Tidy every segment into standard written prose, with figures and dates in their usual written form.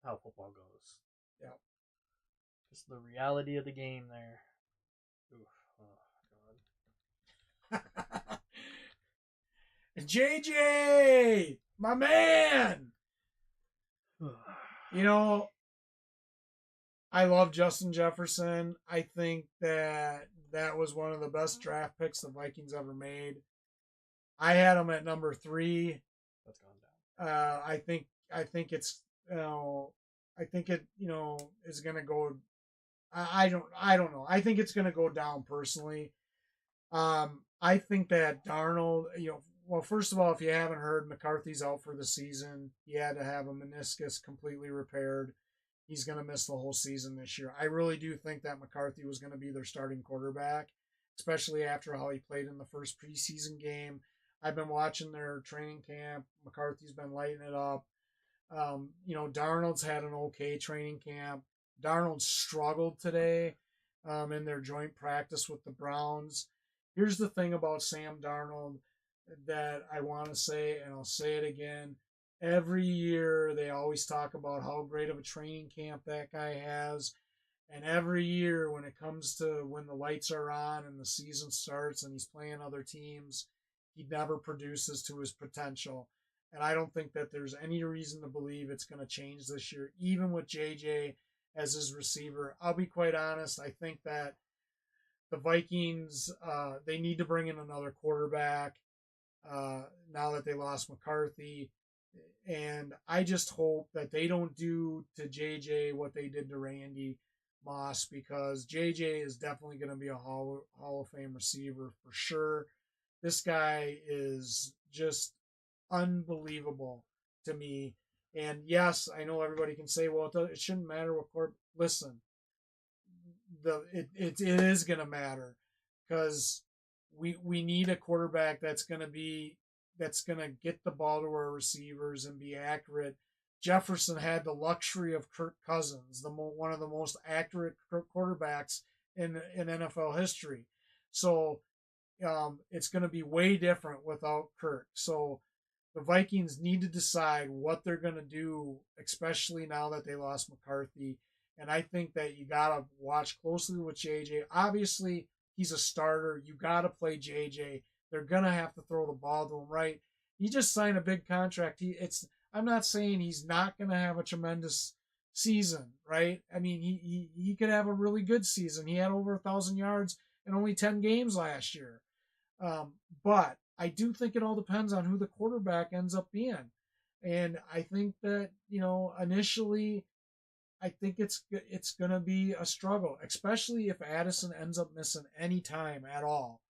how football goes. Yeah. Just the reality of the game there. Oof. Oh JJ, my man. god. You know, I love Justin Jefferson. I think that was one of the best draft picks the Vikings ever made. I had him at number 3. That's gone down. I think it's you know I think it is gonna go. I don't know. I think it's gonna go down personally. I think that Darnold, well, first of all, if you haven't heard, McCarthy's out for the season. He had to have a meniscus completely repaired. He's going to miss the whole season this year. I really do think that McCarthy was going to be their starting quarterback, especially after how he played in the first preseason game. I've been watching their training camp. McCarthy's been lighting it up. Darnold's had an okay training camp. Darnold struggled today in their joint practice with the Browns. Here's the thing about Sam Darnold that I want to say, and I'll say it again. Every year they always talk about how great of a training camp that guy has. And every year when it comes to when the lights are on and the season starts and he's playing other teams, he never produces to his potential. And I don't think that there's any reason to believe it's going to change this year, even with JJ as his receiver. I'll be quite honest. I think that the Vikings, they need to bring in another quarterback now that they lost McCarthy. And I just hope that they don't do to JJ what they did to Randy Moss, because JJ is definitely going to be a Hall of Fame receiver for sure. This guy is just unbelievable to me. And yes, I know everybody can say, well, it shouldn't matter what court. Listen, it is going to matter, because we need a quarterback that's going to get the ball to our receivers and be accurate. Jefferson had the luxury of Kirk Cousins, one of the most accurate quarterbacks in NFL history. So it's going to be way different without Kirk. So the Vikings need to decide what they're going to do, especially now that they lost McCarthy. And I think that you got to watch closely with JJ. Obviously, he's a starter. You got to play JJ. They're going to have to throw the ball to him, right? He just signed a big contract. I'm not saying he's not going to have a tremendous season, right? I mean, he could have a really good season. He had over 1,000 yards in only 10 games last year. But I do think it all depends on who the quarterback ends up being. And I think that, initially, I think it's going to be a struggle, especially if Addison ends up missing any time at all.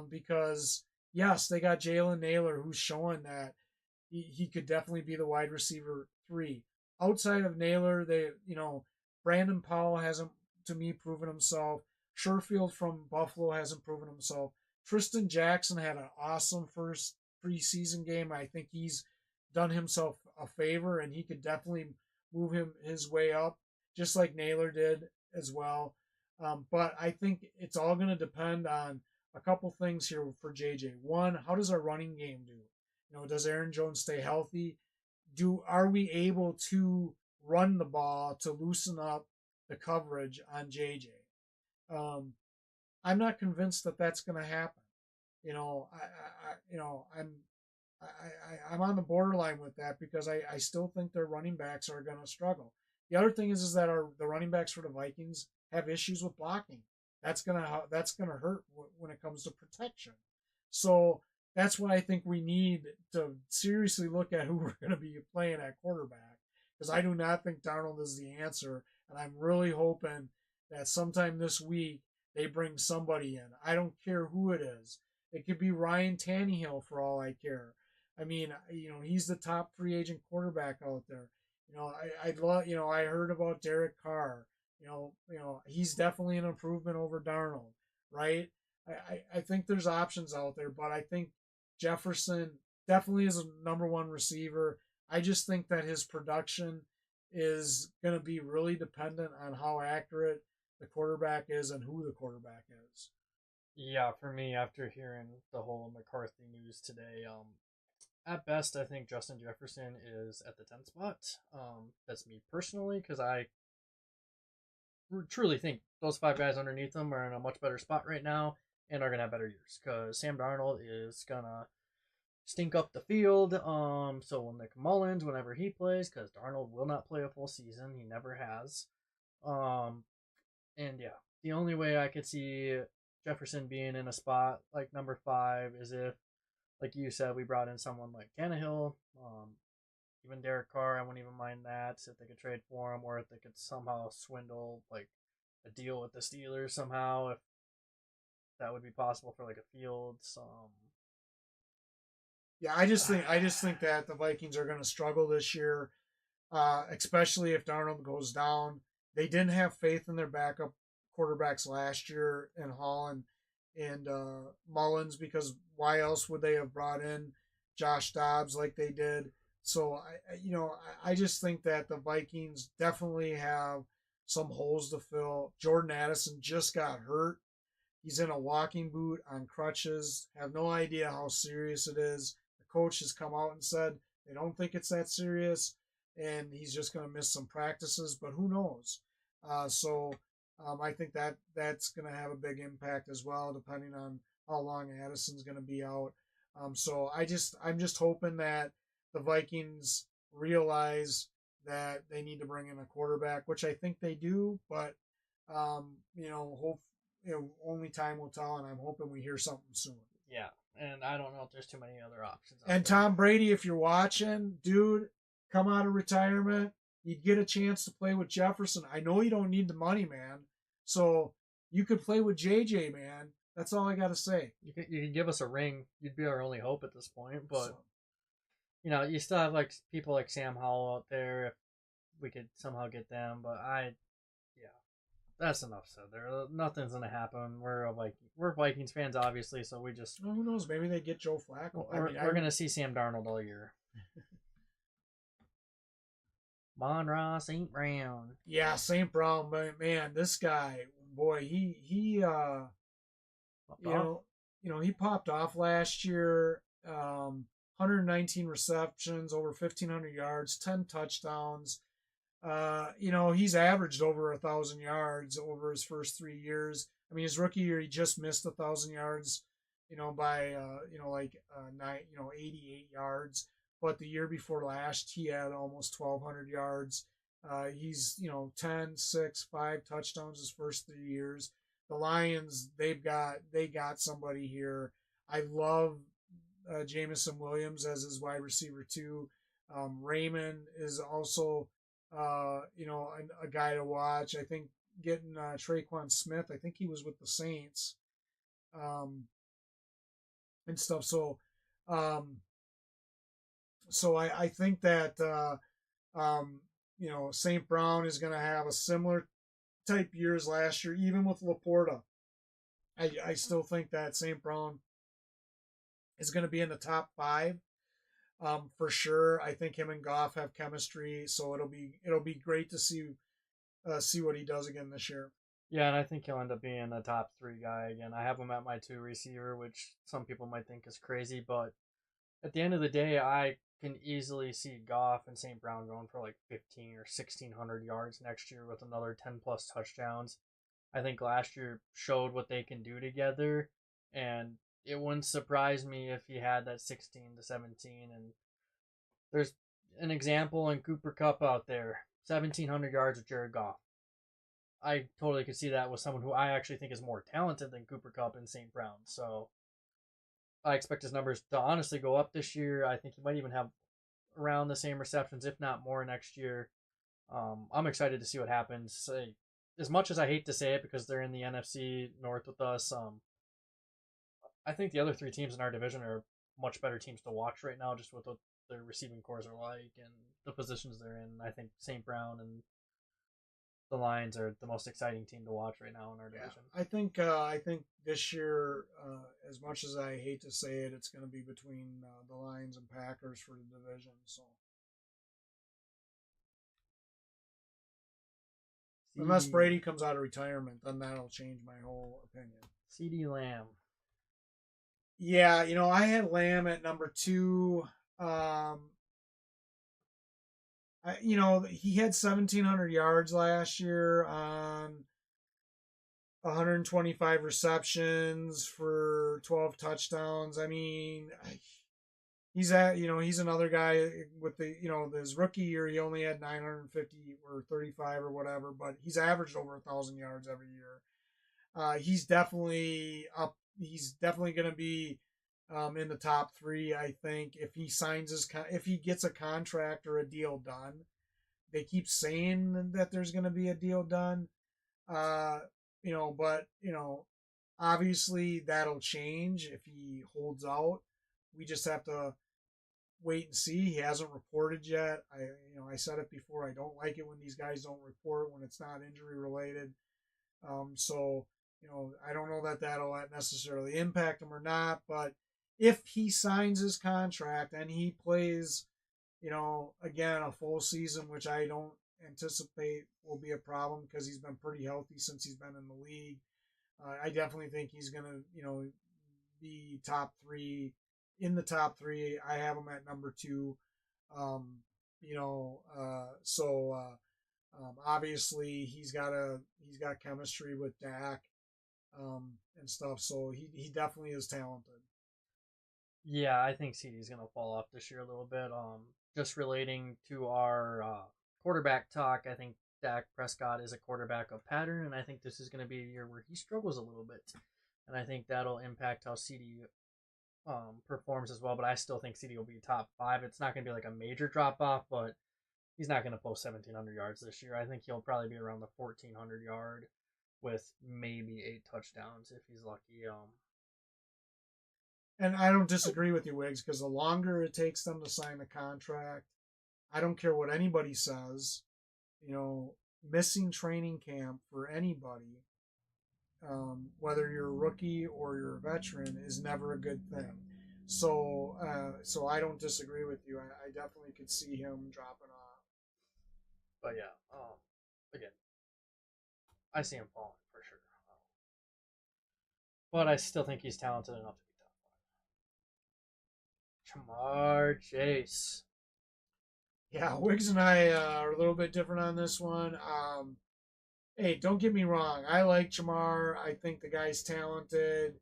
Because, yes, they got Jalen Naylor, who's showing that he could definitely be the wide receiver 3. Outside of Naylor, Brandon Powell hasn't, to me, proven himself. Sherfield from Buffalo hasn't proven himself. Tristan Jackson had an awesome first preseason game. I think he's done himself a favor, and he could definitely move his way up, just like Naylor did as well. But I think it's all going to depend on a couple things here for JJ. One, how does our running game do? Does Aaron Jones stay healthy? Are we able to run the ball to loosen up the coverage on JJ? I'm not convinced that that's going to happen. I'm on the borderline with that, because I still think their running backs are going to struggle. The other thing is that the running backs for the Vikings have issues with blocking. That's gonna hurt when it comes to protection. So that's why I think we need to seriously look at who we're going to be playing at quarterback, because I do not think Darnold is the answer, and I'm really hoping that sometime this week they bring somebody in. I don't care who it is. It could be Ryan Tannehill for all I care. I mean, he's the top free agent quarterback out there. I'd love. I heard about Derek Carr. He's definitely an improvement over Darnold, right? I think there's options out there, but I think Jefferson definitely is a number one receiver. I just think that his production is going to be really dependent on how accurate the quarterback is and who the quarterback is. Yeah, for me, after hearing the whole McCarthy news today, At best, I think Justin Jefferson is at the 10th spot. That's me personally, because I truly think those five guys underneath them are in a much better spot right now and are going to have better years, because Sam Darnold is going to stink up the field. So will Nick Mullins whenever he plays, because Darnold will not play a full season. He never has. Um, and yeah, the only way I could see Jefferson being in a spot like number 5 is if, like you said, we brought in someone like Tannehill. Even Derek Carr, I wouldn't even mind that if they could trade for him, or if they could somehow swindle like a deal with the Steelers somehow, if that would be possible for like a Fields. Yeah, I just think that the Vikings are going to struggle this year, especially if Darnold goes down. They didn't have faith in their backup quarterbacks last year in Hall and Mullins, because why else would they have brought in Josh Dobbs like they did? So I just think that the Vikings definitely have some holes to fill. Jordan Addison just got hurt. He's in a walking boot on crutches. Have no idea how serious it is. The coach has come out and said they don't think it's that serious, and he's just going to miss some practices. But who knows? I think that that's going to have a big impact as well, depending on how long Addison's going to be out. I'm just hoping that the Vikings realize that they need to bring in a quarterback, which I think they do. But hope only time will tell, and I'm hoping we hear something soon. Yeah, and I don't know if there's too many other options. And Tom Brady, if you're watching, dude, come out of retirement. You'd get a chance to play with Jefferson. I know you don't need the money, man. So you could play with JJ, man. That's all I got to say. You could give us a ring. You'd be our only hope at this point. But, you still have like people like Sam Howell out there if we could somehow get them. But that's enough said. Nothing's gonna happen. We're Vikings fans, obviously, so we just. Well, who knows? Maybe they get Joe Flacco. We're gonna see Sam Darnold all year. Amon-Ra St. Brown. Yeah, St. Brown, man, this guy, boy, he he popped off last year. 119 receptions, over 1,500 yards, 10 touchdowns. He's averaged over 1,000 yards over his first 3 years. I mean, his rookie year, he just missed 1,000 yards, by 88 yards. But the year before last, he had almost 1,200 yards. He's 10, 6, 5 touchdowns his first 3 years. The Lions, they got somebody here. I love Jamison Williams as his wide receiver too. Raymond is also a guy to watch. I think getting Traquan Smith, I think he was with the Saints, and stuff. So I think that St. Brown is going to have a similar type year as last year, even with Laporta. I still think that St. Brown is going to be in the top 5. For sure. I think him and Goff have chemistry, so it'll be great to see what he does again this year. Yeah, and I think he'll end up being a top 3 guy again. I have him at my 2 receiver, which some people might think is crazy, but at the end of the day, I can easily see Goff and St. Brown going for like 15 or 1,600 yards next year with another 10 plus touchdowns. I think last year showed what they can do together, and it wouldn't surprise me if he had that 16 to 17. And there's an example in Cooper Kupp out there, 1,700 yards with Jared Goff. I totally could see that with someone who I actually think is more talented than Cooper Kupp and St. Brown. So I expect his numbers to honestly go up this year. I think he might even have around the same receptions, if not more, next year. I'm excited to see what happens. As much as I hate to say it because they're in the NFC North with us, I think the other 3 teams in our division are much better teams to watch right now, just with what their receiving cores are like and the positions they're in. I think St. Brown and the Lions are the most exciting team to watch right now in our division. I think this year, as much as I hate to say it, it's going to be between the Lions and Packers for the division. So unless Brady comes out of retirement, then that'll change my whole opinion. CeeDee Lamb. Yeah, I had Lamb at number 2. Um, he had 1,700 yards last year on 125 receptions for 12 touchdowns. I mean, he's another guy with his rookie year he only had 950 or 35 or whatever, but he's averaged over 1,000 yards every year. He's definitely up. He's definitely going to be in the top three. I think if he gets a contract or a deal done. They keep saying that there's going to be a deal done. Uh, but obviously that'll change if he holds out. We just have to wait and see. He hasn't reported yet. I said it before. I don't like it when these guys don't report when it's not injury related. So I don't know that that'll necessarily impact him or not. But if he signs his contract and he plays, again, a full season, which I don't anticipate will be a problem because he's been pretty healthy since he's been in the league. I definitely think he's going to, be top three in the top three. I have him at number two. Um, obviously he's got chemistry with Dak and stuff. So he definitely is talented. Yeah, I think CeeDee's gonna fall off this year a little bit. Just relating to our quarterback talk, I think Dak Prescott is a quarterback of pattern, and I think this is gonna be a year where he struggles a little bit, and I think that'll impact how CeeDee performs as well. But I still think CeeDee will be top five. It's not gonna be like a major drop off, but he's not gonna post 1,700 yards this year. I think he'll probably be around the 1,400 yard with maybe 8 touchdowns if he's lucky. And I don't disagree with you, Wiggs, because the longer it takes them to sign the contract, I don't care what anybody says. You know, missing training camp for anybody, whether you're a rookie or you're a veteran, is never a good thing. So I don't disagree with you. I definitely could see him dropping off. But yeah, again, I see him falling for sure. But I still think he's talented enough to be top five. Jamar Chase. Yeah, Wiggs and I are a little bit different on this one. Hey, don't get me wrong. I like Jamar. I think the guy's talented.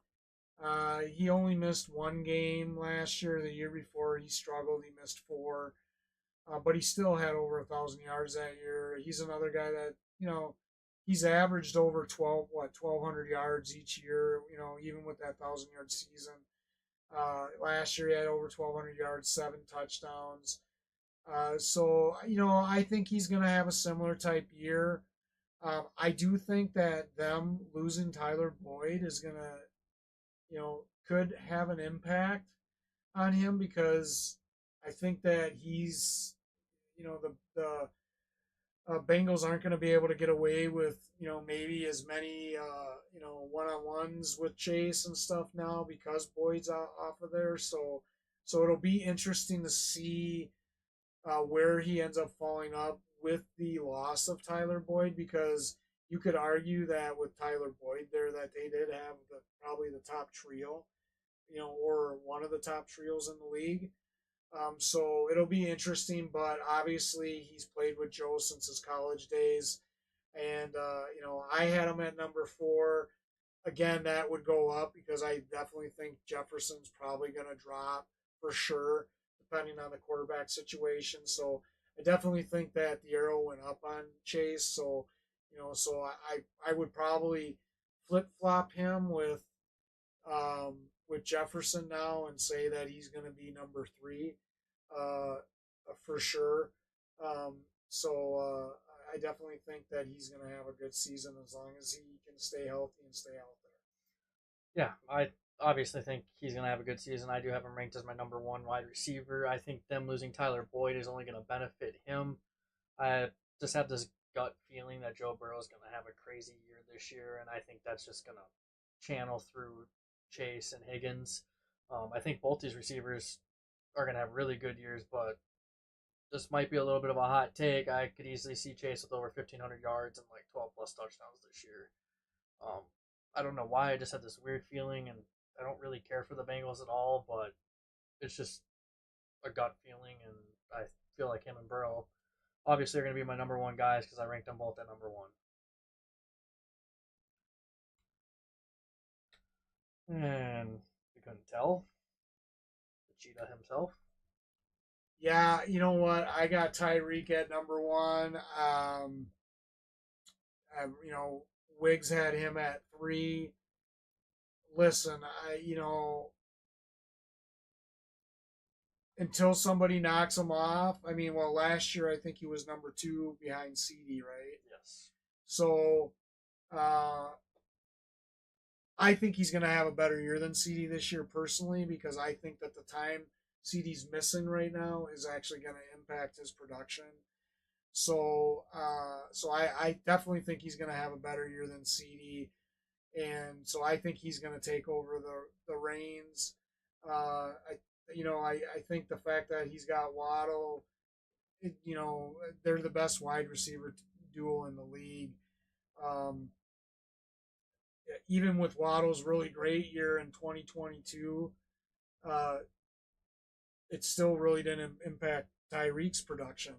He only missed one game last year. The year before, he struggled. He missed four, but he still had over 1,000 yards that year. He's another guy that he's averaged over 1,200 yards each year. Even with that 1,000 yard season. Last year he had over 1,200 yards, 7 touchdowns. I think he's going to have a similar type year. I do think that them losing Tyler Boyd is going to, could have an impact on him because I think that he's, the Bengals aren't going to be able to get away with, maybe as many, one-on-ones with Chase and stuff now because Boyd's off of there. So it'll be interesting to see where he ends up falling up with the loss of Tyler Boyd because you could argue that with Tyler Boyd there that they did have probably the top trio, or one of the top trios in the league. So it'll be interesting, but obviously he's played with Joe since his college days, and I had him at number four. Again, that would go up because I definitely think Jefferson's probably going to drop for sure, depending on the quarterback situation. So I definitely think that the arrow went up on Chase. So I would probably flip flop him with Jefferson now and say that he's going to be number three uh, for sure. Um, so I definitely think that he's going to have a good season as long as he can stay healthy and stay out there. Yeah, I obviously think he's going to have a good season. I do have him ranked as my number one wide receiver. I think them losing Tyler Boyd is only going to benefit him. I just have this gut feeling that Joe Burrow is going to have a crazy year this year, and I think that's just going to channel through Chase and Higgins. I think both these receivers are going to have really good years, but this might be a little bit of a hot take. I could easily see Chase with over 1,500 yards and like 12 plus touchdowns this year. Um, I don't know why. I just had this weird feeling, and I don't really care for the Bengals at all, but it's just a gut feeling, and I feel like him and Burrow obviously are going to be my number one guys because I ranked them both at number one. And you couldn't tell the cheetah himself. Yeah, you know what? I got Tyreke at number one. You know, Wiggs had him at three. Listen, until somebody knocks him off. I mean, well, last year I think he was number two behind CeeDee, right? Yes. So uh, I think he's going to have a better year than CeeDee this year personally because I think that the time CeeDee's missing right now is actually going to impact his production. So I definitely think he's going to have a better year than CeeDee, and so I think he's going to take over the reins. I think the fact that he's got Waddle, they're the best wide receiver duo in the league. Um, Even with Waddle's really great year in 2022, uh, it still really didn't impact Tyreek's production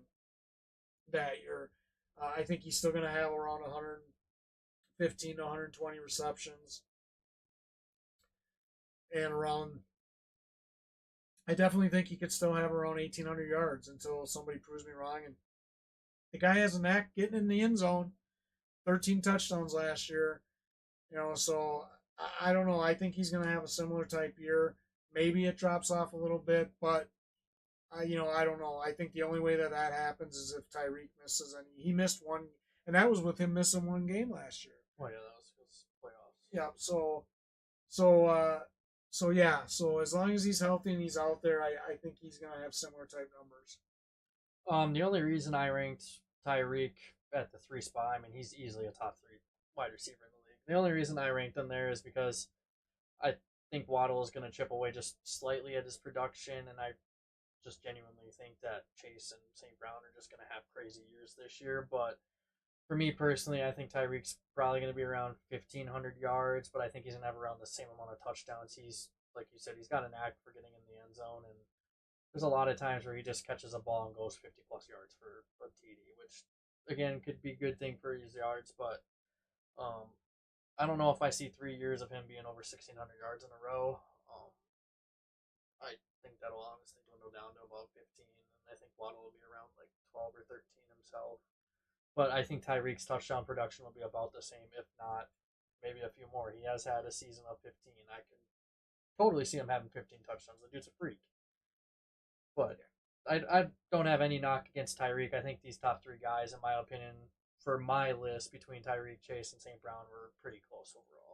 that year. I think he's still going to have around 115 to 120 receptions and around. I definitely think he could still have around 1,800 yards until somebody proves me wrong. And the guy has a knack getting in the end zone. 13 touchdowns last year. So I don't know. I think he's going to have a similar type year. Maybe it drops off a little bit, but I don't know. I think the only way that that happens is if Tyreke misses, and he missed one, and that was with him missing one game last year. Oh yeah, that was his playoffs. Yeah. So, yeah. So as long as he's healthy and he's out there, I think he's going to have similar type numbers. The only reason I ranked Tyreek at the three spot, I mean, he's easily a top three wide receiver in the league. The only reason I ranked him there is because I think Waddle is going to chip away just slightly at his production, and I just genuinely think that Chase and St. Brown are just going to have crazy years this year. But for me personally, I think Tyreek's probably going to be around 1,500 yards, but I think he's going to have around the same amount of touchdowns. He's, like you said, he's got an knack for getting in the end zone, and there's a lot of times where he just catches a ball and goes 50 plus yards for a TD, which again could be a good thing for his yards, but um, I don't know if I see 3 years of him being over 1,600 yards in a row. I think that'll honestly dwindle down to about 15, and I think Waddle will be around like 12 or 13 himself. But I think Tyreek's touchdown production will be about the same, if not maybe a few more. He has had a season of 15. I can totally see him having 15 touchdowns. The dude's a freak. But I don't have any knock against Tyreke. I think these top three guys, in my opinion, for my list between Tyreke, Chase, and St. Brown were pretty close overall.